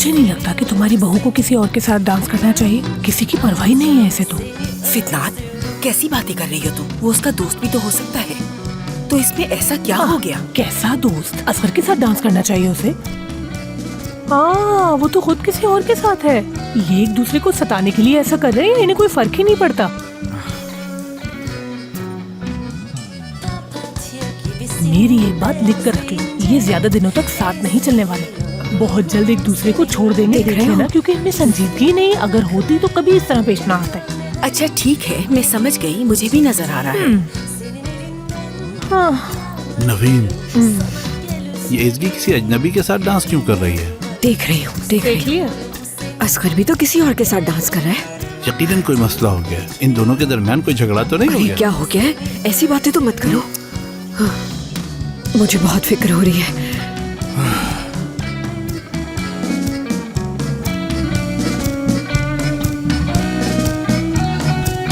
मुझे नहीं लगता कि तुम्हारी बहू को किसी और के साथ डांस करना चाहिए। किसी की परवाह ही नहीं है ऐसे तो। फितनात, कैसी बातें कर रही हो तुम? वो उसका दोस्त भी तो हो सकता है, तो इसमें ऐसा क्या हो गया? कैसा दोस्त? असगर के साथ डांस करना चाहिए उसे? हाँ, वो तो खुद किसी और के साथ है। ये एक दूसरे को सताने के लिए ऐसा कर रहे हैं, इन्हें कोई फर्क ही नहीं पड़ता। मेरी एक बात लिख कर रख लो, ये ज्यादा दिनों तक साथ नहीं चलने वाले। बहुत जल्द एक दूसरे को छोड़ देंगे, देख लेना, क्योंकि इनमें संजीदगी नहीं, अगर होती तो कभी इस तरह पेश ना आता है। अच्छा ठीक है, मैं समझ गई, मुझे भी नजर आ रहा है। हाँ। नवीन, ये एजगी किसी अजनबी के साथ डांस क्यों कर रही है? देख रही हूँ, देख लिया। असगर भी तो किसी और के साथ डांस कर रहा है। यकीनन कोई मसला हो गया। इन दोनों के दरमियान कोई झगड़ा तो नहीं हो गया? क्या हो गया है? ऐसी बातें तो मत करो। हाँ, मुझे बहुत फिक्र हो रही है।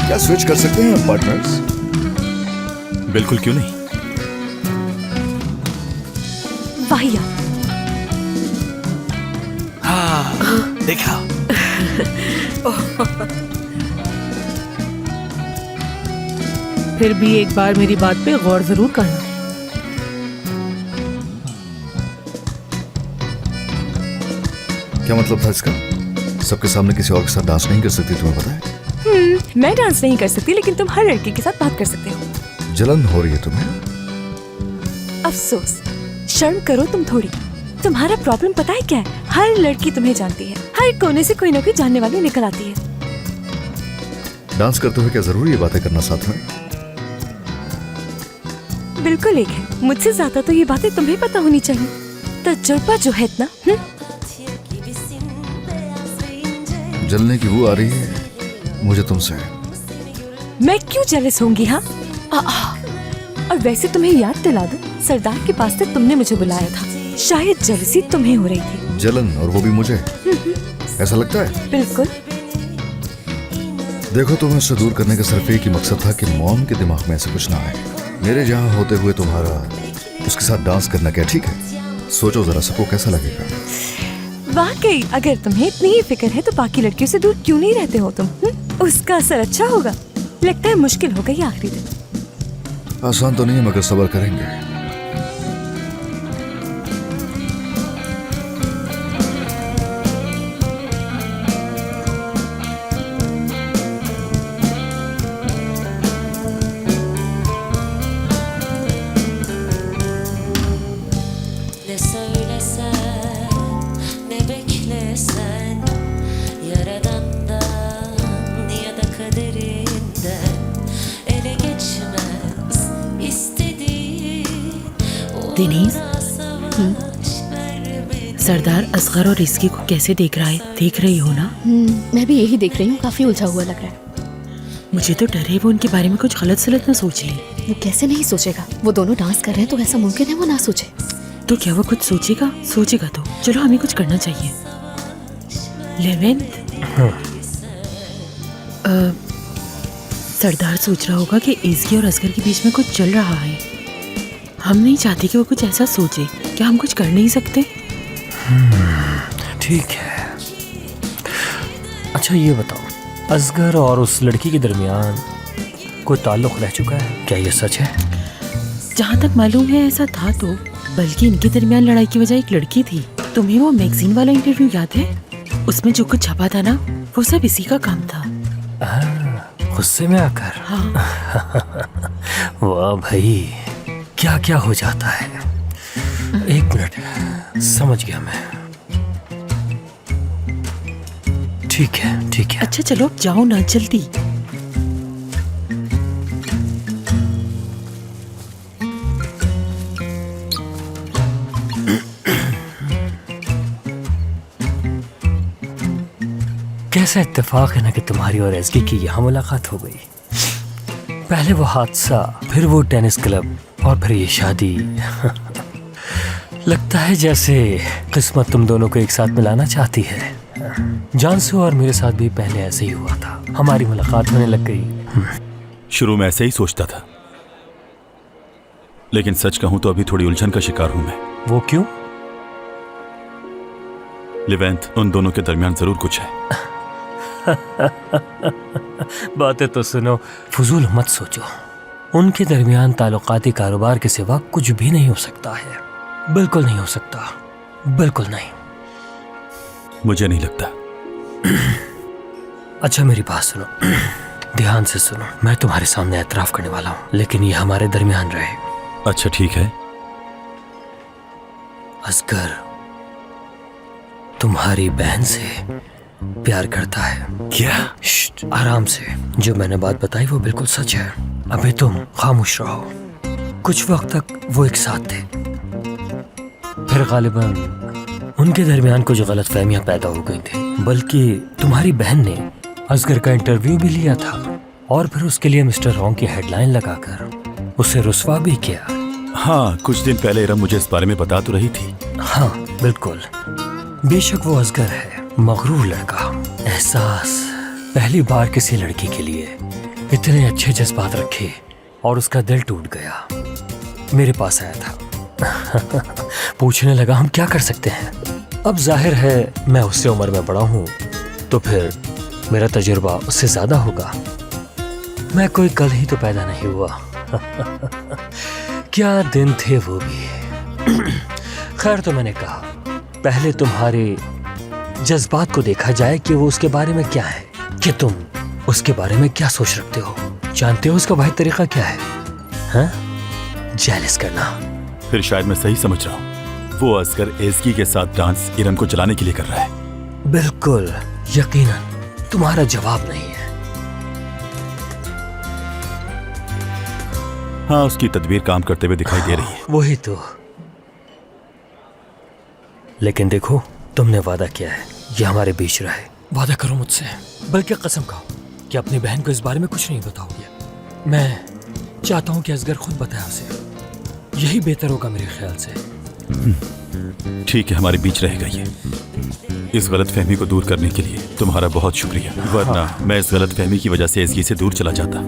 क्या स्विच कर सकते हैं पार्टनर्स? बिल्कुल, क्यों नहीं। वाहिया। हाँ, देखा। फिर भी एक बार मेरी बात पे गौर जरूर करना। क्या मतलब था इसका? सबके सामने किसी और के साथ डांस नहीं कर सकती, तुम्हें पता है? मैं डांस नहीं कर सकती, लेकिन तुम हर लड़की के साथ बात कर सकते हो। जलन हो रही है तुम्हें? अफसोस, शर्म करो तुम थोड़ी। तुम्हारा प्रॉब्लम पता है क्या है? हर लड़की तुम्हें जानती है, हर कोने से कोई ना कोई जानने वाली निकल आती है। डांस करते हुए क्या जरूरी है बातें करना साथ में? बिल्कुल एक है, मुझसे ज्यादा तो ये बातें तुम्हें पता होनी चाहिए। तजुर्बा जो है इतना। जलने की वो आ रही है मुझे तुमसे। मैं क्यों जेलस होंगी? हाँ, और वैसे तुम्हें याद दिला दूं, सरदार के पास से तुमने मुझे बुलाया था। शायद जेलसी तुम्हें हो रही थी। जलन, और वो भी मुझे? ऐसा लगता है? बिल्कुल। देखो, तुम्हें उससे दूर करने का सिर्फ एक ही मकसद था कि मॉम के दिमाग में ऐसा कुछ ना आए। मेरे जहाँ होते हुए तुम्हारा उसके साथ डांस करना क्या ठीक है? सोचो जरा, सबको कैसा लगेगा? वाकई, अगर तुम्हें इतनी ही फिक्र है तो बाकी लड़कियों से दूर क्यों नहीं रहते हो तुम? उसका असर अच्छा होगा। लगता है मुश्किल हो गई आखिरी दिन। आसान तो नहीं है, मगर सब्र करेंगे। दिनीज, सरदार असगर और इसकी को कैसे देख रहा है? देख रही हो ना? मैं भी यही देख रही हूँ, काफी उलझा हुआ लग रहा है। मुझे तो डर है वो उनके बारे में कुछ गलत सलत ना सोच ले। वो कैसे नहीं सोचेगा? वो दोनों डांस कर रहे हैं तो ऐसा मुमकिन है वो ना सोचे। तो क्या वो कुछ सोचेगा? सोचेगा तो चलो हमें कुछ करना चाहिए। लेवेंट, सरदार सोच रहा होगा कि इसकी और असगर के बीच में कुछ चल रहा है। हम नहीं चाहते कि वो कुछ ऐसा सोचे। क्या हम कुछ कर नहीं सकते? ठीक है। अच्छा ये बताओ, असगर और उस लड़की के दरमियान कोई ताल्लुक रह चुका है? क्या ये सच है? जहाँ तक मालूम है ऐसा था तो, बल्कि इनके दरमियान लड़ाई की वजह एक लड़की थी। तुम्हें वो मैगजीन वाला इंटरव्यू याद है? उसमें जो कुछ छपा था ना, वो सब इसी का काम था। गुस्से में आकर? हाँ। वाह भाई, क्या क्या हो जाता है। एक मिनट, समझ गया मैं। ठीक है, ठीक है। अच्छा चलो अब जाओ ना, जल्दी। कैसा इत्तेफाक है ना कि तुम्हारी और एसगी की यहाँ मुलाकात हो गई। पहले वो हादसा, फिर वो टेनिस क्लब, और फिर ये शादी। लगता है जैसे किस्मत तुम दोनों को एक साथ मिलाना चाहती है। जानसू और मेरे साथ भी पहले ऐसे ही हुआ था, हमारी मुलाकात होने लग गई। शुरू में ऐसे ही सोचता था, लेकिन सच कहूं तो अभी थोड़ी उलझन का शिकार हूं मैं। वो क्यों? लिवेंथ, उन दोनों के दरमियान जरूर कुछ है। बातें तो सुनो, फजूल मत सोचो। उनके दरमियान ताल्लुकाती कारोबार के सिवा कुछ भी नहीं हो सकता है। बिल्कुल नहीं हो सकता, बिल्कुल नहीं। मुझे नहीं लगता। अच्छा मेरी बात सुनो, ध्यान से सुनो। मैं तुम्हारे सामने एतराफ करने वाला हूँ, लेकिन ये हमारे दरमियान रहे। अच्छा ठीक है। असगर तुम्हारी बहन से प्यार करता है। क्या? श्श्श, आराम से। जो मैंने बात बताई वो बिल्कुल सच है। अभी तुम खामोश रहो। कुछ वक्त तक वो एक साथ थे, फिर गालिबन उनके दरमियान कुछ गलतफहमियां पैदा हो गई थी। बल्कि तुम्हारी बहन ने असगर का इंटरव्यू भी लिया था और फिर उसके लिए मिस्टर रॉन्ग की हेडलाइन लगाकर उसे रुस्वा भी किया। हाँ, कुछ दिन पहले इरम मुझे इस बारे में बता तो रही थी। हाँ बिल्कुल। बेशक वो असगर है, मगरूर लड़का। एहसास, पहली बार किसी लड़की के लिए इतने अच्छे जज्बात रखे और उसका दिल टूट गया। मेरे पास आया था। पूछने लगा हम क्या कर सकते हैं। अब जाहिर है मैं उससे उम्र में बड़ा हूँ, तो फिर मेरा तजुर्बा उससे ज्यादा होगा। मैं कोई कल ही तो पैदा नहीं हुआ। क्या दिन थे वो भी। खैर, तो मैंने कहा पहले तुम्हारे जज्बात को देखा जाए कि वो उसके बारे में क्या है, कि तुम उसके बारे में क्या सोच रखते हो। जानते हो उसका वाहिद तरीका क्या है? हाँ? जेलस करना। फिर शायद मैं सही समझ रहा हूँ। वो असगर एज़गी के साथ डांस इरम को चलाने के लिए कर रहा है। बिल्कुल, यकीनन। तुम्हारा जवाब नहीं है। हाँ, उसकी तदबीर काम करते हुए दिखाई दे रही है। वही तो। लेकिन देखो, तुमने वादा किया है ये हमारे बीच रहे। वादा करो मुझसे, बल्कि कसम खाओ कि अपनी बहन को इस बारे में कुछ नहीं बताओगे। मैं चाहता हूं कि असगर खुद बताए उसे। यही बेहतर होगा मेरे ख्याल से। ठीक है, हमारे बीच रहेगा ये। इस गलतफहमी को दूर करने के लिए तुम्हारा बहुत शुक्रिया, वरना मैं इस गलतफहमी की वजह से एज़गी से दूर चला जाता।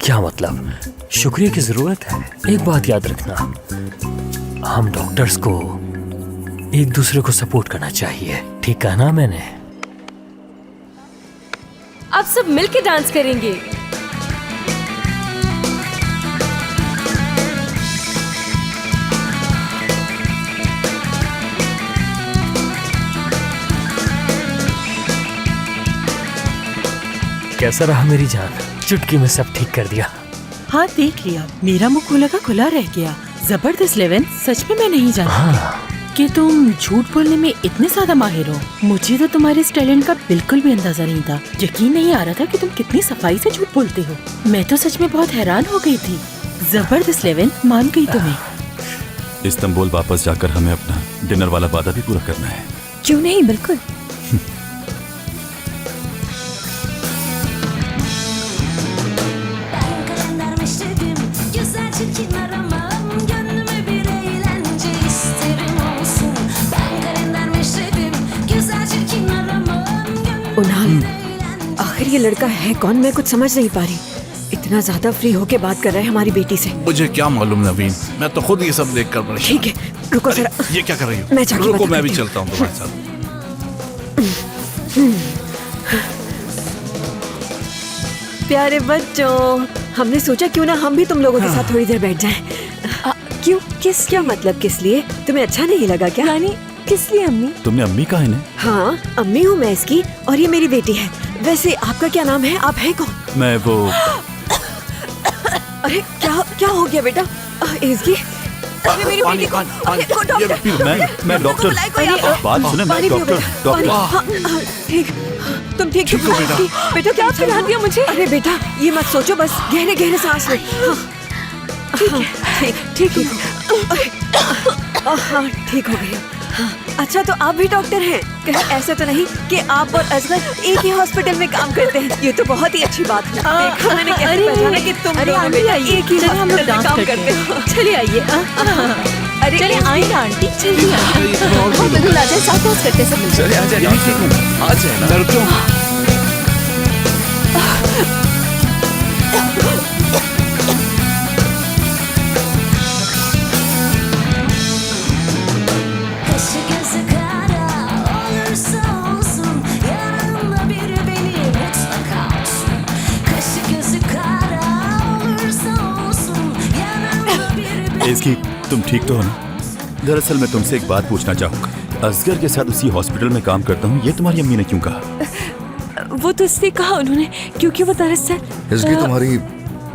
क्या मतलब? शुक्रिया की जरूरत है। एक बात याद रखना, हम डॉक्टर्स को एक दूसरे को सपोर्ट करना चाहिए। ठीक कहा ना मैंने? अब सब मिलके डांस करेंगे। कैसा रहा मेरी जान? चुटकी में सब ठीक कर दिया। हाँ देख लिया, मेरा मुंह खुला का खुला रह गया। जबरदस्त लेवेंथ, सच में मैं नहीं जानती हाँ, कि तुम झूठ बोलने में इतने ज्यादा माहिर हो। मुझे तो तुम्हारे इस टैलेंट का बिल्कुल भी अंदाजा नहीं था। यकीन नहीं आ रहा था कि तुम कितनी सफाई से झूठ बोलते हो। मैं तो सच में बहुत हैरान हो गई थी। जबरदस्त लेवेंथ, मान गई तुम्हें। इस्तांबुल वापस जाकर हमें अपना डिनर वाला वादा भी पूरा करना है। क्यों नहीं, बिल्कुल। उन्हाल, आखिर ये लड़का है कौन? मैं कुछ समझ नहीं पा रही। इतना ज्यादा फ्री होके बात कर रहा है हमारी बेटी से। मुझे क्या मालूम नवीन, मैं तो खुद ये सब देख कर परेशान। ठीक है, रुको अरे, जरा। ये क्या कर रही हो? मैं जाके रुको, पता मैं भी करती हूँ। चलता हूँ तुम्हारे साथ। प्यारे बच्चों, हमने सोचा क्यों ना हम भी तुम लोगों के साथ थोड़ी देर बैठ जाएं। क्यों? क्या मतलब किस लिए? तुम्हें अच्छा नहीं लगा क्या? यानी किस लिए अम्मी? तुमने अम्मी कहा इन्हें? हाँ, अम्मी हूँ मैं इसकी, और ये मेरी बेटी है। वैसे आपका क्या नाम है? आप हैं कौन? मैं वो अरे क्या हो गया बेटा? एज़गी, अरे मेरी बेटी को, अरे को डॉक्टर, मैं डॉक्टर। बात सुने, मैं पानी पियो डॉक्टर। बेटा, पानी। डॉक्टर हाँ, ठीक, तुम ठीक हो बेटा? क्या पिला दिया मुझे? अरे बेटा, ये मत सोचो, बस गहरे गहरे सांस लो। हाँ, ठीक है। हाँ, ठीक हो गया। हाँ, अच्छा, तो आप भी डॉक्टर हैं? कहीं ऐसा तो नहीं कि आप और असगर एक ही हॉस्पिटल में काम करते हैं? ये तो बहुत ही अच्छी बात है। देखा मैंने कैसे पहचाना कि तुम दोनों बेटा एक ही हॉस्पिटल में काम करते हो। चलिए आइए। अरे चलिए आइए ना आंटी, चलिए आइए। हाँ बिल्कुल, आ जाए, साथ डांस करते हैं सब। चले आ जाए ना। डरते हो? Kaşı gözü kara एज़गी, तुम ठीक तो हो ना? दरअसल मैं तुमसे एक बात पूछना चाहूंगा। असगर के साथ उसी हॉस्पिटल में काम करता हूँ, ये तुम्हारी अम्मी ने क्यों कहा? वो तो इसलिए कहा उन्होंने क्योंकि वो दरअसल इसकी तुम्हारी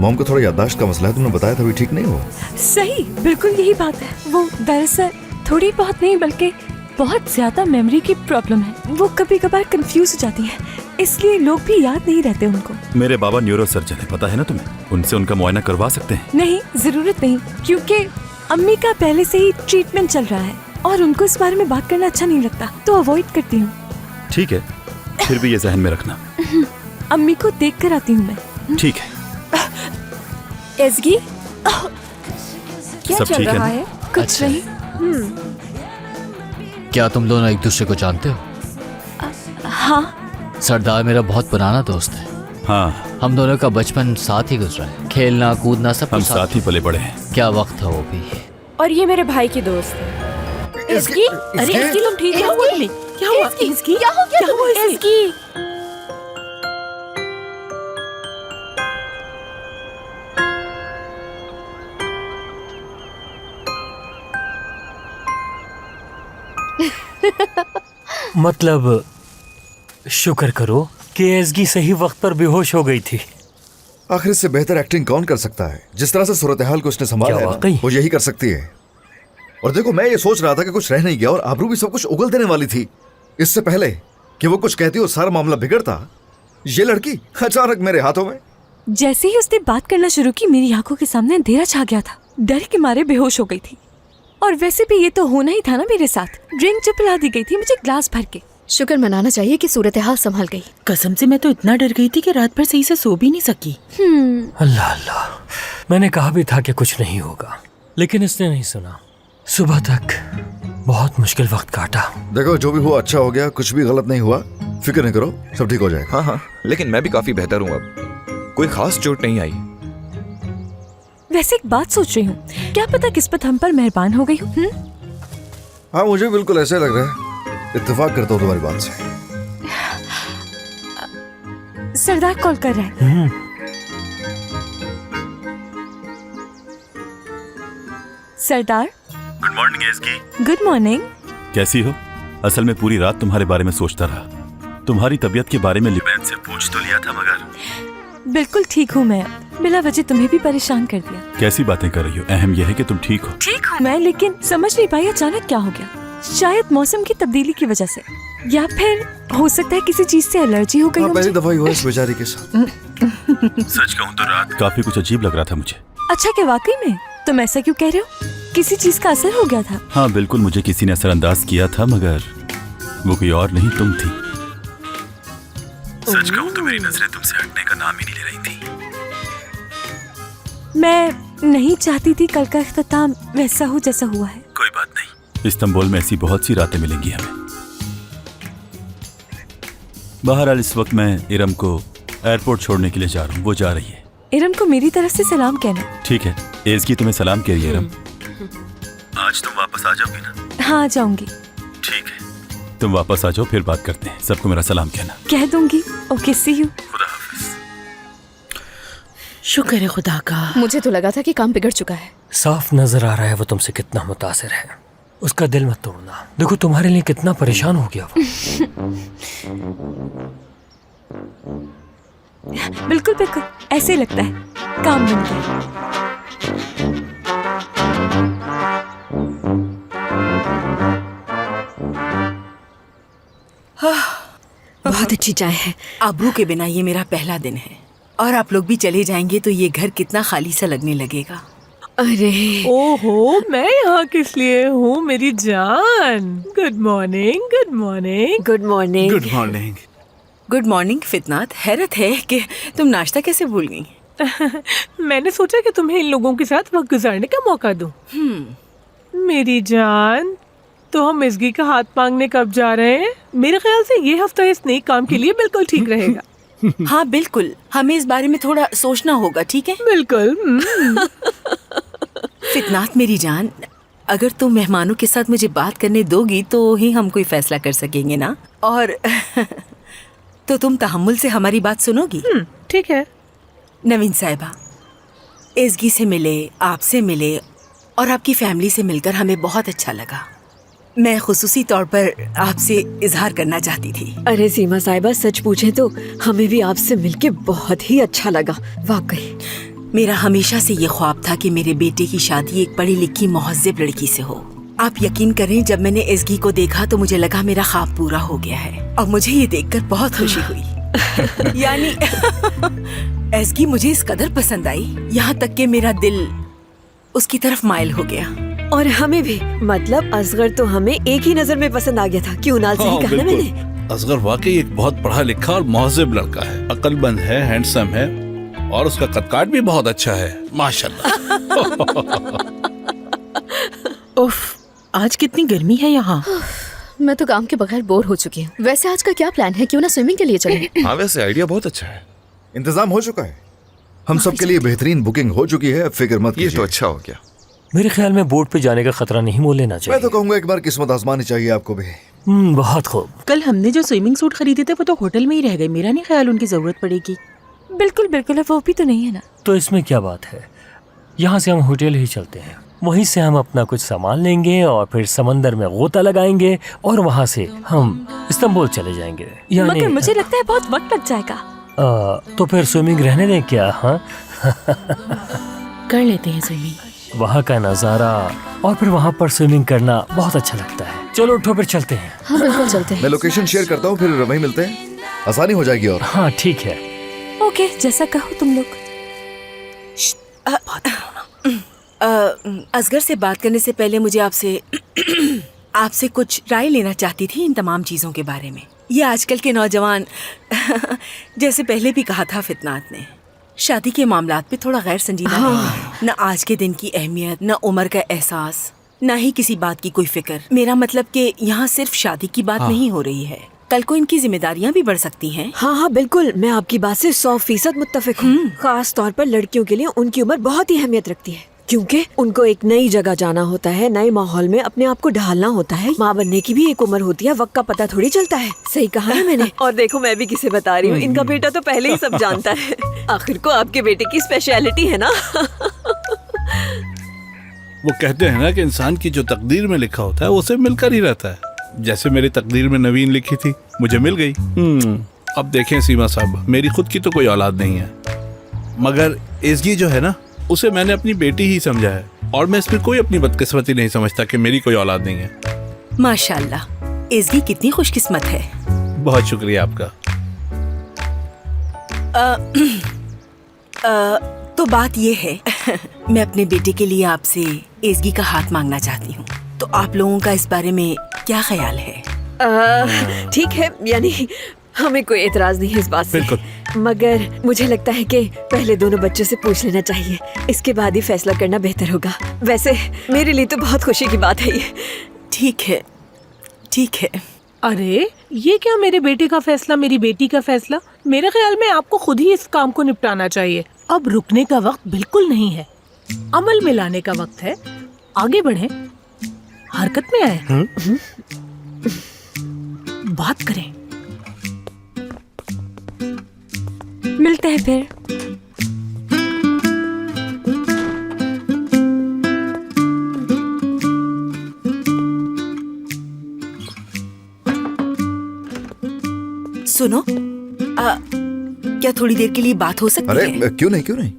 मॉम को थोड़ा याददाश्त का मसला है, तुमने बताया था, अभी ठीक नहीं हो? सही, बिल्कुल यही बात है। वो दरअसल थोड़ी बहुत नहीं बल्कि बहुत ज्यादा मेमोरी की प्रॉब्लम है। वो कभी कभार कंफ्यूज हो जाती है, इसलिए लोग भी याद नहीं रहते उनको। मेरे बाबा न्यूरो सर्जन है, पता है ना तुम्हें? उनसे उनका मुआयना करवा सकते हैं। नहीं, जरूरत नहीं, क्योंकि अम्मी का पहले से ही ट्रीटमेंट चल रहा है और उनको इस बारे में बात करना अच्छा नहीं लगता, तो अवॉइड करती हूँ। ठीक है, फिर भी ये जहन में रखना। अम्मी को देख कर आती हूँ मैं। ठीक है। एज़गी, क्या सब चल ठीक है रहा ना? है? कुछ अच्छा। नहीं। क्या तुम दोनों एक दूसरे को जानते हो? हाँ, सरदार मेरा बहुत पुराना दोस्त है। हाँ, हम दोनों का बचपन साथ ही गुजरा है, खेलना कूदना सब हम कुछ साथ ही पले बड़े हैं। क्या वक्त था वो भी। और ये मेरे भाई की दोस्त है। एज़गी, अरे एज़गी तुम ठीक हो? क्या हुआ? एज़गी, क्या हो गया? क्या हुआ एज़गी? मतलब शुक्र करो कि एज़गी सही वक्त पर बेहोश हो गई थी। आखिर इससे बेहतर एक्टिंग कौन कर सकता है? जिस तरह से सूरत हाल को उसने संभाला क्या है वाकई? ना, वो यही कर सकती है। और देखो, मैं ये सोच रहा था कि कुछ रह नहीं गया और आबरू भी सब कुछ उगल देने वाली थी। इससे पहले कि वो कुछ कहती और सारा मामला बिगड़ता, ये लड़की अचानक मेरे हाथों में। जैसे ही उसने बात करना शुरू की, मेरी आंखों के सामने अंधेरा छा गया था। डर के मारे बेहोश हो गई थी। और वैसे भी ये तो होना ही था ना मेरे साथ। ड्रिंक जो पिला दी गई थी मुझे ग्लास भर के। शुक्र मनाना चाहिए कि सूरत हाल संभल गई। कसम से मैं तो इतना डर गई थी कि रात भर सही से सो भी नहीं सकी। अल्लाह अल्लाह, मैंने कहा भी था कि कुछ नहीं होगा, लेकिन इसने नहीं सुना। सुबह तक बहुत मुश्किल वक्त काटा। देखो, जो भी हुआ अच्छा हो गया, कुछ भी गलत नहीं हुआ। फिक्र नहीं करो, सब ठीक हो जाएगा। हाँ हाँ, लेकिन मैं भी काफी बेहतर हूँ अब। कोई खास चोट नहीं आई। वैसे एक बात सोच रही हूँ, क्या पता किस्मत हम पर मेहरबान हो गई हो। हाँ, मुझे बिल्कुल ऐसे लग रहा है। इत्तेफाक करता हूँ तुम्हारी बात से। सरदार कॉल कर रहा है। सरदार, गुड मॉर्निंग एज़गी। Good morning. कैसी हो? असल में पूरी रात तुम्हारे बारे में सोचता रहा। तुम्हारी तबीयत के बारे में लिबैन से पूछ तो लिया था, मगर बिल्कुल ठीक हूँ मैं। बिला वजह तुम्हें भी परेशान कर दिया। कैसी बातें कर रही हो? अहम यह है कि तुम ठीक हो। ठीक हूँ मैं, लेकिन समझ नहीं पाई अचानक क्या हो गया। शायद मौसम की तब्दीली की वजह से, या फिर हो सकता है किसी चीज से एलर्जी हो गई हो पहली मुझे। दफा हुआ इस बेचारी के साथ। सच कहूँ तो रात काफी कुछ अजीब लग रहा था मुझे। अच्छा, क्या वाकई में? तुम ऐसा क्यों कह रहे हो? किसी चीज का असर हो गया था? हाँ बिल्कुल, मुझे किसी ने असरअंदाज किया था, मगर वो कोई और नहीं, तुम थी। सच कहूँ तो मेरी नजरें तुमसे हटने का नाम ही नहीं ले रही थी। मैं नहीं चाहती थी कल का इख्तिताम वैसा हो जैसा हुआ है। कोई बात नहीं, इस्तांबुल में ऐसी बहुत सी रातें मिलेंगी हमें। बहरहाल इस वक्त मैं इरम को एयरपोर्ट छोड़ने के लिए जा रहा हूँ, वो जा रही है। इरम को मेरी तरफ से सलाम कहना। ठीक है, एज़गी तुम्हें सलाम कह रही है। इरम, आज तुम वापस आ जाओगी ना? हाँ, जाऊंगी। ठीक है, तुम वापस आ जाओ, फिर बात करते हैं। सबको मेरा सलाम कहना। कह दूंगी। Okay, see you. खुदा हाफिज। शुक्र है खुदा का। मुझे तो लगा था कि काम बिगड़ चुका है। साफ नजर आ रहा है वो तुमसे कितना मुतासिर है। उसका दिल मत तोड़ना। देखो तुम्हारे लिए कितना परेशान हो गया वो। बिल्कुल बिल्कुल ऐसे ही लगता है। काम बन गया। बहुत अच्छी चाय है। आबरू के बिना ये मेरा पहला दिन है, और आप लोग भी चले जाएंगे तो ये घर कितना खाली सा लगने लगेगा। अरे ओहो, मैं यहाँ किस लिए हूँ मेरी जान? Good morning. Good morning. Good morning. Good morning. Good morning फितनात। हैरत है कि तुम नाश्ता कैसे भूल गई। मैंने सोचा कि तुम्हें इन लोगों के साथ वक्त गुजारने का मौका दूं। मेरी जान, तो हम इज़गी का हाथ मांगने कब जा रहे हैं? मेरे ख्याल से ये हफ्ता इस नए काम के लिए बिल्कुल ठीक रहेगा। हाँ बिल्कुल, हमें इस बारे में थोड़ा सोचना होगा। ठीक है? बिल्कुल। फितनात मेरी जान, अगर तुम मेहमानों के साथ मुझे बात करने दोगी तो ही हम कोई फैसला कर सकेंगे ना। और तो तुम तहम्मुल से हमारी बात सुनोगी? ठीक है। नवीन साहिबा, इज़गी से मिले, आपसे मिले और आपकी फैमिली से मिलकर हमें बहुत अच्छा लगा। मैं खुसूसी तौर पर आपसे इजहार करना चाहती थी। अरे सीमा साहिबा, सच पूछे तो हमें भी आपसे मिलके बहुत ही अच्छा लगा, वाकई। मेरा हमेशा से ये ख्वाब था कि मेरे बेटे की शादी एक पढ़ी लिखी महज़्ज़ब लड़की से हो। आप यकीन करें, जब मैंने एज़गी को देखा तो मुझे लगा मेरा ख्वाब पूरा हो गया है और मुझे ये देखकर बहुत खुशी हुई। यानी एज़गी मुझे इस कदर पसंद आई, यहाँ तक कि मेरा दिल उसकी तरफ माइल हो गया। और हमें भी, मतलब असगर तो हमें एक ही नजर में पसंद आ गया था। क्यों नाल, सही कहा ना मैंने? असगर वाकई एक बहुत पढ़ा लिखा और महज़्ज़ब लड़का है, अक्लमंद है, हैंडसम है और उसका कद-काठ भी बहुत अच्छा है, माशाल्लाह। उफ, आज कितनी गर्मी है यहाँ। मैं तो काम के बगैर बोर हो चुकी हूँ। वैसे आज का क्या प्लान है, क्यों ना स्विमिंग के लिए चलें? हाँ वैसे आइडिया बहुत अच्छा है। इंतजाम हो चुका है, हम सबके लिए बेहतरीन बुकिंग हो चुकी है, फिक्र मत कीजिए। ये तो अच्छा हो गया। मेरे ख्याल में बोट पे जाने का खतरा नहीं मोल लेना मैं चाहिए। तो कहूँगा एक बार किस्मत आजमानी चाहिए आपको भी। बहुत खूब। कल हमने जो स्विमिंग सूट खरीदे थे वो तो होटल में ही रह गए। मेरा नहीं ख्याल उनकी जरूरत पड़ेगी। बिल्कुल बिल्कुल, वो भी तो नहीं है ना। तो इसमें क्या बात है, यहाँ से हम होटल ही चलते हैं, वहीं से हम अपना कुछ सामान लेंगे और फिर समंदर में गोता लगाएंगे और वहाँ से हम इस्तांबुल चले जाएंगे। मगर मुझे लगता है बहुत वक्त लग जाएगा। तो फिर स्विमिंग रहने दें क्या? हाँ कर लेते हैं स्विमिंग। वहाँ का नज़ारा और फिर वहाँ पर स्विमिंग करना बहुत अच्छा लगता है। चलो उठो फिर चलते हैं। हाँ बिल्कुल चलते हैं। मैं लोकेशन शेयर करता हूँ, फिर वहीं मिलते हैं, आसानी हो जाएगी। और हाँ ठीक है। ओके, जैसा कहो तुम लोग। असगर से बात करने से पहले मुझे आपसे कुछ राय लेना चाहती थी इन तमाम चीज़ों के बारे में। ये आजकल के नौजवान जैसे पहले भी कहा था फितनात ने, शादी के मामलात पे थोड़ा गैर संजीदा हैं। न आज के दिन की अहमियत, न उम्र का एहसास, न ही किसी बात की कोई फिक्र। मेरा मतलब कि यहाँ सिर्फ शादी की बात नहीं हो रही है, कल को इनकी जिम्मेदारियाँ भी बढ़ सकती हैं। हाँ हाँ बिल्कुल, मैं आपकी बात से 100% मुत्तफिक हूँ। खास तौर पर लड़कियों के लिए उनकी उम्र बहुत ही अहमियत रखती है, क्योंकि उनको एक नई जगह जाना होता है, नए माहौल में अपने आप को ढालना होता है। माँ बनने की भी एक उम्र होती है, वक्त का पता थोड़ी चलता है। सही कहा ना मैंने? और देखो, मैं भी किसे बता रही हूँ, इनका बेटा तो पहले ही सब जानता है। आखिर को आपके बेटे की स्पेशलिटी है ना। वो कहते हैं ना कि इंसान की जो तकदीर में लिखा होता है उसे मिलकर ही रहता है। जैसे मेरी तकदीर में नवीन लिखी थी, मुझे मिल गई। अब देखें सीमा साहब, मेरी खुद की तो कोई औलाद नहीं है, मगर एज़गी जो है ना, उसे मैंने अपनी बेटी ही समझा है और मैं इसमें कोई अपनी बदकिस्मती नहीं समझता कि मेरी कोई औलाद नहीं है। माशाल्लाह, एज़गी कितनी खुशकिस्मत है। बहुत शुक्रिया आपका। तो बात ये है, मैं अपने बेटे के लिए आपसे एज़गी का हाथ मांगना चाहती हूँ। तो आप लोगों का इस बारे में क्या ख्याल है? ठीक है, यानी हमें कोई एतराज नहीं है इस बात से, मगर मुझे लगता है कि पहले दोनों बच्चों से पूछ लेना चाहिए, इसके बाद ही फैसला करना बेहतर होगा। वैसे मेरे लिए तो बहुत खुशी की बात है ये। ठीक है, ठीक है। अरे ये क्या, मेरे बेटे का फैसला, मेरी बेटी का फैसला? मेरे ख्याल में आपको खुद ही इस काम को निपटाना चाहिए। अब रुकने का वक्त बिल्कुल नहीं है, अमल में लाने का वक्त है। आगे बढ़े, हरकत में आए, बात करें। मिलते हैं फिर। सुनो, क्या थोड़ी देर के लिए बात हो सकती है? अरे क्यों नहीं, क्यों नहीं।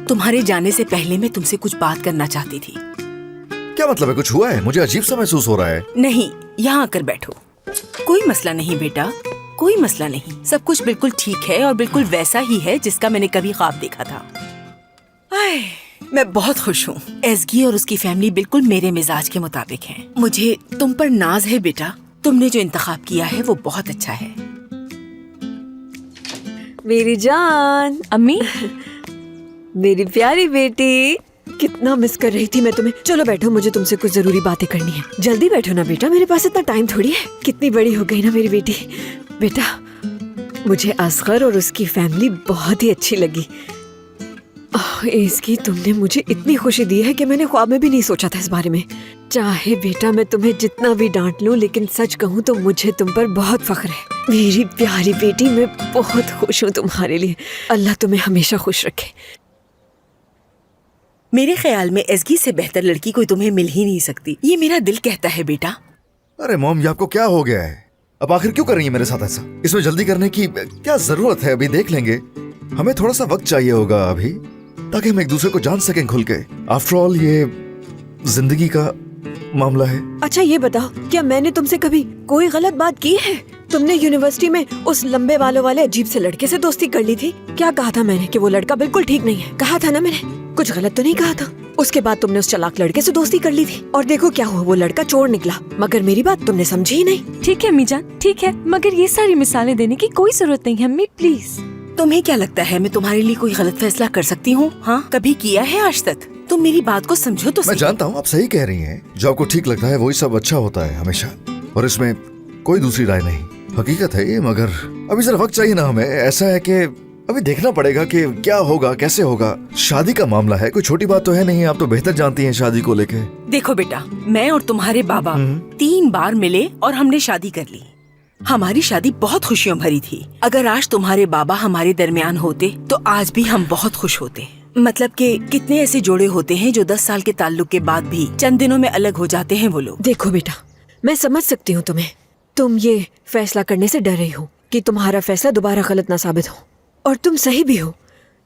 तुम्हारे जाने से पहले मैं तुमसे कुछ बात करना चाहती थी। क्या मतलब है, कुछ हुआ है? मुझे अजीब सा महसूस हो रहा है। नहीं, यहाँ आकर बैठो। कोई मसला नहीं बेटा, कोई मसला नहीं। सब कुछ बिल्कुल ठीक है और बिल्कुल वैसा ही है जिसका मैंने कभी ख्वाब देखा था। मैं बहुत खुश हूँ। एज़गी और उसकी फैमिली बिल्कुल मेरे मिजाज के मुताबिक है। मुझे तुम पर नाज है बेटा, तुमने जो इंतखाब किया है वो बहुत अच्छा है। मेरी जान, अम्मी, मेरी प्यारी बेटी, कितना मिस कर रही थी मैं तुम्हें। चलो बैठो, मुझे तुमसे कुछ जरूरी बातें करनी है। जल्दी बैठो ना बेटा, मेरे पास इतना टाइम थोड़ी है। कितनी बड़ी हो गई ना मेरी बेटी। बेटा, मुझे असगर और उसकी फैमिली बहुत ही अच्छी लगी। इसकी तुमने मुझे इतनी खुशी दी है कि मैंने ख्वाब में भी नहीं सोचा था इस बारे में। चाहे बेटा मैं तुम्हें जितना भी डांट लूं, लेकिन सच कहूं तो मुझे तुम पर बहुत फख्र है। मेरी प्यारी बेटी, मैं बहुत खुश हूँ तुम्हारे लिए। अल्लाह तुम्हें हमेशा खुश रखे। मेरे ख्याल में एसगी से बेहतर लड़की कोई तुम्हें मिल ही नहीं सकती, ये मेरा दिल कहता है बेटा। अरे मॉम, ये आपको क्या हो गया है? अब आखिर क्यों कर रही है मेरे साथ ऐसा? इसमें जल्दी करने की क्या जरूरत है? अभी देख लेंगे। हमें थोड़ा सा वक्त चाहिए होगा अभी, ताकि हम एक दूसरे को जान सकें खुल के। आफ्टर ऑल ये जिंदगी का मामला है। अच्छा ये बताओ, क्या मैंने तुमसे कभी कोई गलत बात की है? तुमने यूनिवर्सिटी में उस लंबे बालों वाले अजीब से लड़के से दोस्ती कर ली थी। क्या कहा था मैंने कि वो लड़का बिल्कुल ठीक नहीं है? कहा था ना मैंने? कुछ गलत तो नहीं कहा था? उसके बाद तुमने उस चालाक लड़के से दोस्ती कर ली थी और देखो क्या हुआ, वो लड़का चोर निकला। मगर मेरी बात तुमने समझी ही नहीं। ठीक है अम्मी जान, ठीक है, मगर ये सारी मिसालें देने की कोई जरूरत नहीं है अम्मी, प्लीज। तुम्हें क्या लगता है मैं तुम्हारे लिए कोई गलत फैसला कर सकती हूँ? हाँ, कभी किया है आज तक? तुम मेरी बात को समझो तो मैं सही। जानता हूँ आप सही कह रही हैं। जो आपको ठीक लगता है वही सब अच्छा होता है हमेशा, और इसमें कोई दूसरी राय नहीं। हकीकत है ये, मगर अभी जरा वक्त चाहिए ना हमें। ऐसा है कि अभी देखना पड़ेगा कि क्या होगा, कैसे होगा। शादी का मामला है, कोई छोटी बात तो है नहीं। आप तो बेहतर जानती हैं शादी को लेके। देखो बेटा, मैं और तुम्हारे बाबा 3 बार मिले और हमने शादी कर ली। हमारी शादी बहुत खुशियों भरी थी। अगर आज तुम्हारे बाबा हमारे दरमियान होते तो आज भी हम बहुत खुश होते। मतलब कि कितने ऐसे जोड़े होते हैं जो 10 साल के ताल्लुक के बाद भी चंद दिनों में अलग हो जाते हैं वो लोग। देखो बेटा, मैं समझ सकती हूँ तुम्हें। तुम ये फैसला करने से डर रही हो कि तुम्हारा फैसला दोबारा गलत ना साबित हो, और तुम सही भी हो।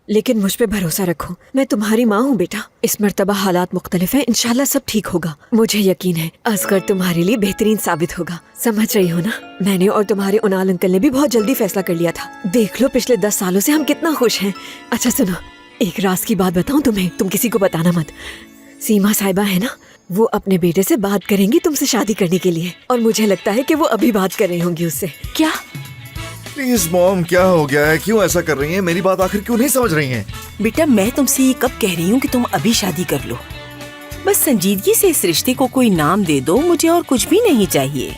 लेकिन मुझ पे भरोसा रखो, मैं तुम्हारी माँ हूँ बेटा। इस मर्तबा हालात मुख्तलिफ हैं, इंशाल्लाह सब ठीक होगा। मुझे यकीन है असगर तुम्हारे लिए बेहतरीन साबित होगा। समझ रही हो ना? मैंने और तुम्हारे उनाल अंकल ने भी बहुत जल्दी फैसला कर लिया था। देख लो पिछले 10 सालों से हम कितना खुश हैं। अच्छा सुनो, एक राज की बात बताऊं तुम्हें, तुम किसी को बताना मत। सीमा साहिबा है ना, वो अपने बेटे से बात करेंगी तुमसे शादी करने के लिए, और मुझे लगता है कि वो अभी बात कर रही होंगी उससे। क्या? प्लीज मॉम, क्या हो गया है? क्यों ऐसा कर रही हैं? मेरी बात आखिर क्यों नहीं समझ रही हैं? बेटा, मैं तुमसे ये कब कह रही हूँ कि तुम अभी शादी कर लो। बस संजीदगी से इस रिश्ते को कोई नाम दे दो, मुझे और कुछ भी नहीं चाहिए।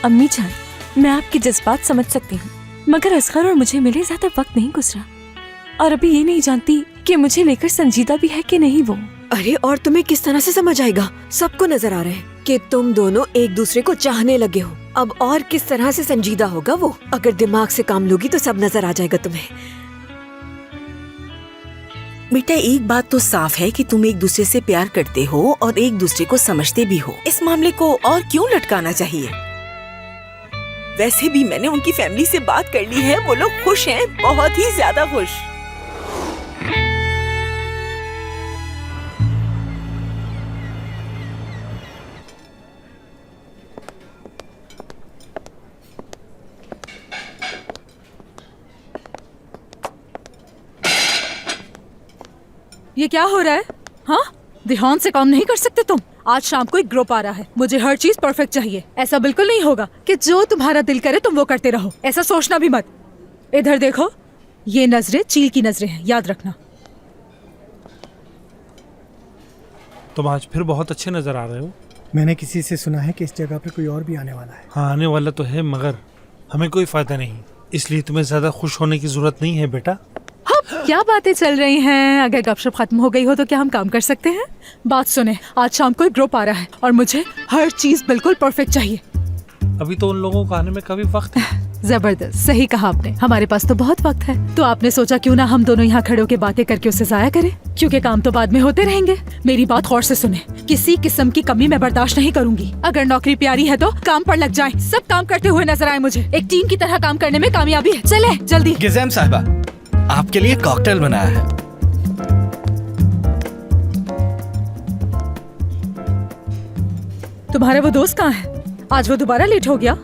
अम्मी जान, मैं आपके जज्बात समझ सकती हूँ, मगर असगर और मुझे मिले ज्यादा वक्त नहीं गुजरा, और अभी ये नहीं जानती कि मुझे लेकर संजीदा भी है कि नहीं वो। अरे और तुम्हें किस तरह से समझ आएगा? सबको नजर आ रहा है कि तुम दोनों एक दूसरे को चाहने लगे हो। अब और किस तरह से संजीदा होगा वो? अगर दिमाग से काम लोगी तो सब नजर आ जाएगा तुम्हें। बेटा, एक बात तो साफ है कि तुम एक दूसरे से प्यार करते हो और एक दूसरे को समझते भी हो। इस मामले को और क्यों लटकाना चाहिए? वैसे भी मैंने उनकी फैमिली से बात कर ली है, वो लोग खुश हैं, बहुत ही ज्यादा खुश। ये क्या हो रहा है? हाँ, ध्यान से काम नहीं कर सकते तुम? आज शाम को एक ग्रुप आ रहा है, मुझे हर चीज परफेक्ट चाहिए। ऐसा बिल्कुल नहीं होगा कि जो तुम्हारा दिल करे तुम वो करते रहो। ऐसा सोचना भी मत। इधर देखो, ये नजरें चील की नजरें हैं, याद रखना। तुम आज फिर बहुत अच्छे नजर आ रहे हो। मैंने किसी से सुना है कि इस जगह पे कोई और भी आने वाला है। हाँ, आने वाला तो है, मगर हमें कोई फायदा नहीं, इसलिए तुम्हें ज्यादा खुश होने की जरूरत नहीं है बेटा। क्या बातें चल रही हैं? अगर गपशप खत्म हो गई हो तो क्या हम काम कर सकते हैं? बात सुने, आज शाम को एक ग्रुप आ रहा है और मुझे हर चीज बिल्कुल परफेक्ट चाहिए। अभी तो उन लोगों को आने में काफी वक्त है। जबरदस्त, सही कहा आपने। हमारे पास तो बहुत वक्त है। तो आपने सोचा क्यों ना हम दोनों यहाँ खड़े होकर बातें करके उसे जाया करें, क्योंकि काम तो बाद में होते रहेंगे। मेरी बात गौर से सुने, किसी किस्म की कमी मैं बर्दाश्त नहीं करूंगी। अगर नौकरी प्यारी है तो काम पर लग जाएं। सब काम करते हुए नजर आए मुझे। एक टीम की तरह काम करने में कामयाबी है। चले जल्दी। गिज़ैम साहिबा, आपके लिए कॉकटेल बनाया है। तुम्हारा वो दोस्त कहाँ है? आज वो दोबारा लेट हो गया।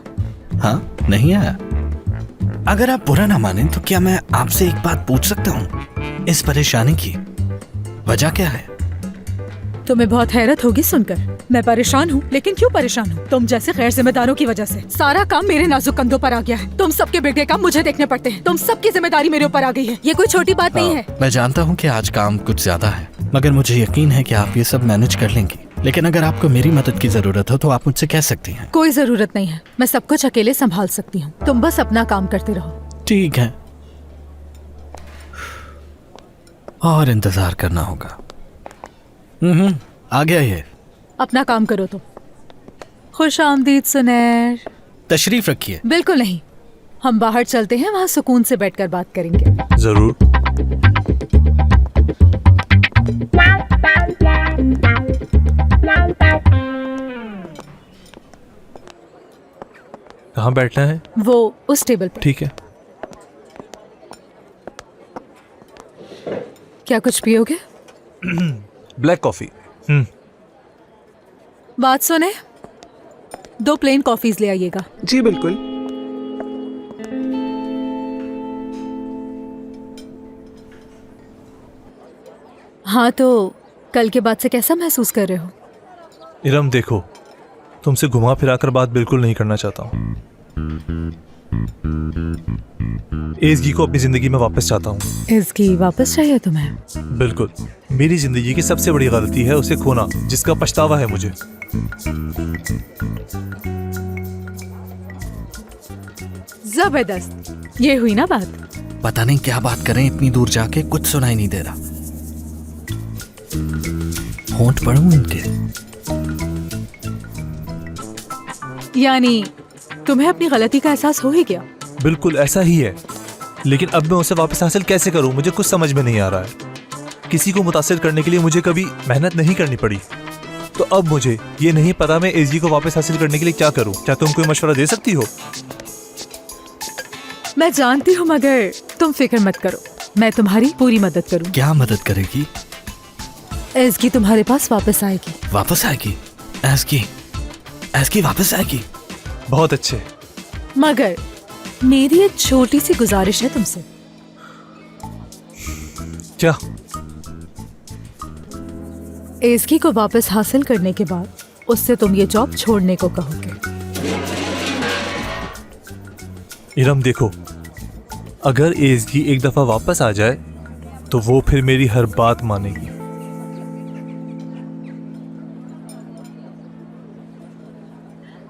हाँ, नहीं आया। अगर आप बुरा ना माने तो क्या मैं आपसे एक बात पूछ सकता हूँ? इस परेशानी की वजह क्या है? तुम्हें बहुत हैरत होगी सुनकर। मैं परेशान हूँ, लेकिन क्यों परेशान हूँ? तुम जैसे गैर जिम्मेदारों की वजह से सारा काम मेरे नाजुक कंधों पर आ गया है। तुम सबके बिगड़े काम मुझे देखने पड़ते हैं। तुम सबकी जिम्मेदारी मेरे ऊपर आ गई है। ये कोई छोटी बात नहीं है। मैं जानता हूँ कि आज काम कुछ ज्यादा है, मगर मुझे यकीन है कि आप ये सब मैनेज कर लेंगी। लेकिन अगर आपको मेरी मदद की जरूरत हो तो आप मुझसे कह सकती हैं। कोई जरूरत नहीं है, मैं सब कुछ अकेले संभाल सकती हूँ। तुम बस अपना काम करते रहो। ठीक है, और इंतजार करना होगा। आ गया ये। अपना काम करो तुम। खुश आमदीद सुनैर। तशरीफ रखिए। बिल्कुल नहीं, हम बाहर चलते हैं, वहाँ सुकून से बैठकर बात करेंगे। जरूर। कहाँ बैठना है? वो उस टेबल पर। ठीक है। क्या कुछ पियोगे? Black coffee. बात सुने, 2 प्लेन कॉफीज ले आइएगा। जी बिल्कुल। हाँ, तो कल के बाद से कैसा महसूस कर रहे हो? इरम देखो, तुमसे घुमा फिरा कर बात बिल्कुल नहीं करना चाहता हूँ। एज़गी को अपनी जिंदगी में वापस चाहता हूँ। इसकी वापस चाहिए तुम्हें? बिल्कुल। मेरी जिंदगी की सबसे बड़ी गलती है उसे खोना, जिसका पछतावा है मुझे। जबरदस्त, ये हुई ना बात। पता नहीं क्या बात करें, इतनी दूर जाके कुछ सुनाई नहीं दे रहा। होंठ पढ़ूं इनके। यानी तुम्हें अपनी गलती का एहसास हो ही गया? बिल्कुल ऐसा ही है, लेकिन अब मैं उसे वापस हासिल कैसे करूं, मुझे कुछ समझ में नहीं आ रहा है। किसी को मुतासिर करने के लिए मुझे कभी मेहनत नहीं करनी पड़ी, तो अब मुझे ये नहीं पता मैं एज़गी को वापस हासिल करने के लिए क्या करूं। क्या तुम कोई मशवरा दे सकती हो? मैं जानती हूँ, मगर तुम फिक्र मत करो, मैं तुम्हारी पूरी मदद करूँ। क्या मदद करेगी? एज़गी तुम्हारे पास वापस आएगी। वापस आएगी? एज़गी वापस आएगी? बहुत अच्छे। मगर मेरी एक छोटी सी गुजारिश है तुमसे। क्या? एज़गी को वापस हासिल करने के बाद उससे तुम ये जॉब छोड़ने को कहोगे। इरम देखो, अगर एज़गी एक दफा वापस आ जाए तो वो फिर मेरी हर बात मानेगी।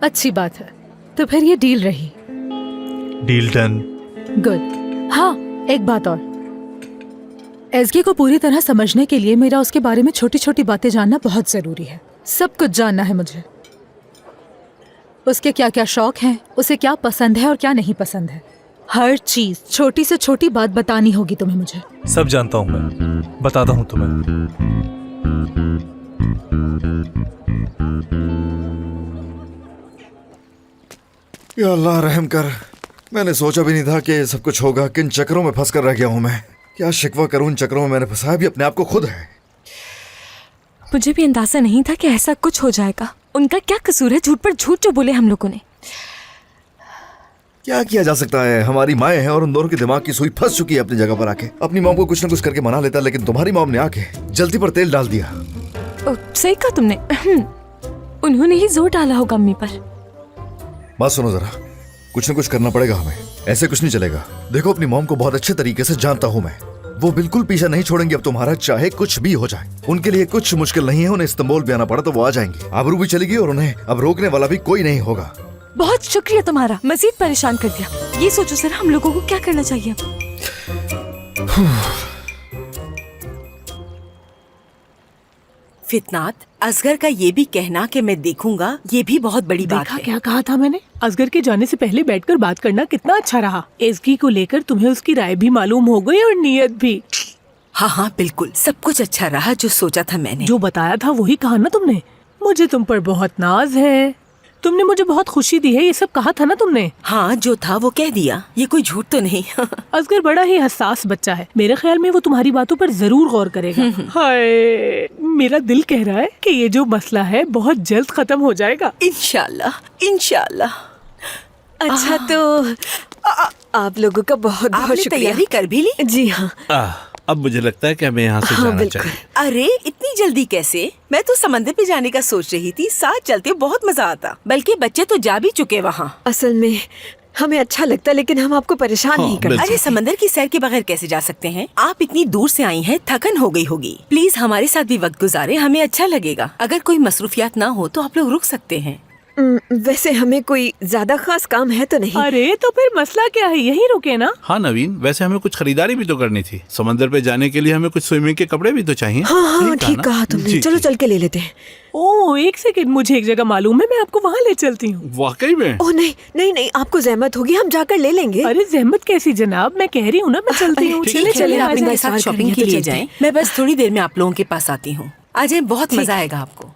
अच्छी बात है, तो फिर ये डील रही। Deal done. गुड। हाँ, एक बात और, एज़गी को पूरी तरह समझने के लिए मेरा उसके बारे में छोटी छोटी बातें जानना बहुत जरूरी है। सब कुछ जानना है मुझे। उसके क्या क्या शौक हैं, उसे क्या पसंद है और क्या नहीं पसंद है। हर चीज, छोटी से छोटी बात बतानी होगी तुम्हें मुझे। सब जानता हूँ मैं, बताता हूँ तुम्हें। या अल्लाह रहम कर, मैंने सोचा भी नहीं था कि सब कुछ होगा। किन चक्रों में फंस कर रह गया हूँ मैं। क्या शिकवा करूँ, इन चक्रों में मैंने फंसाया भी अपने आप को खुद है। मुझे भी अंदाजा नहीं था कि ऐसा कुछ हो जाएगा। उनका क्या कसूर है झूठ पर झूठ जो बोले हम लोगों ने। क्या किया जा सकता है, हमारी माएँ हैं और उन दोनों के दिमाग की सुई फंस चुकी है अपनी जगह पर आके। अपनी मॉम को कुछ न कुछ करके मना लेता, लेकिन तुम्हारी मॉम ने आके जल्दी पर तेल डाल दिया। सही कहा तुमने। उन्होंने ही जोर डाला होगा अम्मी पर। बात सुनो जरा, कुछ न कुछ करना पड़ेगा हमें, ऐसे कुछ नहीं चलेगा। देखो, अपनी मॉम को बहुत अच्छे तरीके से जानता हूँ मैं, वो बिल्कुल पीछा नहीं छोड़ेंगे अब तुम्हारा, चाहे कुछ भी हो जाए। उनके लिए कुछ मुश्किल नहीं है, उन्हें इस्तांबुल भी आना पड़ा तो वो आ जाएंगे। आबरू भी चलेगी और उन्हें अब रोकने वाला भी कोई नहीं होगा। बहुत शुक्रिया तुम्हारा, मजीद परेशान कर दिया। ये सोचो सर, हम लोगों को क्या करना चाहिए? फितनात, असगर का ये भी कहना कि मैं देखूंगा, ये भी बहुत बड़ी बात है। क्या कहा था मैंने? असगर के जाने से पहले बैठकर बात करना कितना अच्छा रहा। एज़गी को लेकर तुम्हें उसकी राय भी मालूम हो गई और नीयत भी। हाँ हाँ बिल्कुल, सब कुछ अच्छा रहा जो सोचा था मैंने। जो बताया था वही कहा ना तुमने। मुझे तुम पर बहुत नाज है, तुमने मुझे बहुत खुशी दी है, ये सब कहा था ना तुमने। हाँ, जो था वो कह दिया, ये कोई झूठ तो नहीं। असगर बड़ा ही हसास बच्चा है, मेरे ख्याल में वो तुम्हारी बातों पर जरूर गौर करेगा। हाय, मेरा दिल कह रहा है कि ये जो मसला है बहुत जल्द खत्म हो जाएगा। इंशाल्लाह, इंशाल्लाह। अच्छा, तो आप लोगों का बहुत बहुत आपने शुक्रिया। तैयारी कर भी ली? जी हाँ। अब मुझे लगता है कि हमें यहाँ से जाना चाहिए। अरे इतनी जल्दी कैसे? मैं तो समंदर पे जाने का सोच रही थी, साथ चलते बहुत मजा आता। बल्कि बच्चे तो जा भी चुके वहाँ। असल में हमें अच्छा लगता, लेकिन हम आपको परेशान नहीं करना। अरे समंदर की सैर के बगैर कैसे जा सकते हैं? आप इतनी दूर से आई हैं, थकन हो गई होगी। प्लीज हमारे साथ भी वक्त गुजारे, हमें अच्छा लगेगा। अगर कोई मसरूफियात ना हो तो आप लोग रुक सकते हैं। वैसे हमें कोई ज्यादा खास काम है तो नहीं। अरे तो फिर मसला क्या है, यहीं रुके ना। हाँ नवीन, वैसे हमें कुछ खरीदारी भी तो करनी थी। समंदर पे जाने के लिए हमें कुछ स्विमिंग के कपड़े भी तो चाहिए। हाँ हाँ ठीक कहा तुमने। चलो चल के ले लेते हैं। ओह एक सेकंड, मुझे एक जगह मालूम है, मैं आपको वहाँ ले चलती हूँ। वाकई में? ओह नहीं नहीं नहीं, आपको जहमत होगी, हम जाकर ले लेंगे। अरे जहमत कैसी जनाब, मैं कह रही हूँ ना, मैं चलती हूँ। चलिए आप इनके साथ शॉपिंग के लिए जाएं। मैं बस थोड़ी देर में आप लोगों के पास आती हूँ। आ जाए, बहुत मजा आएगा आपको।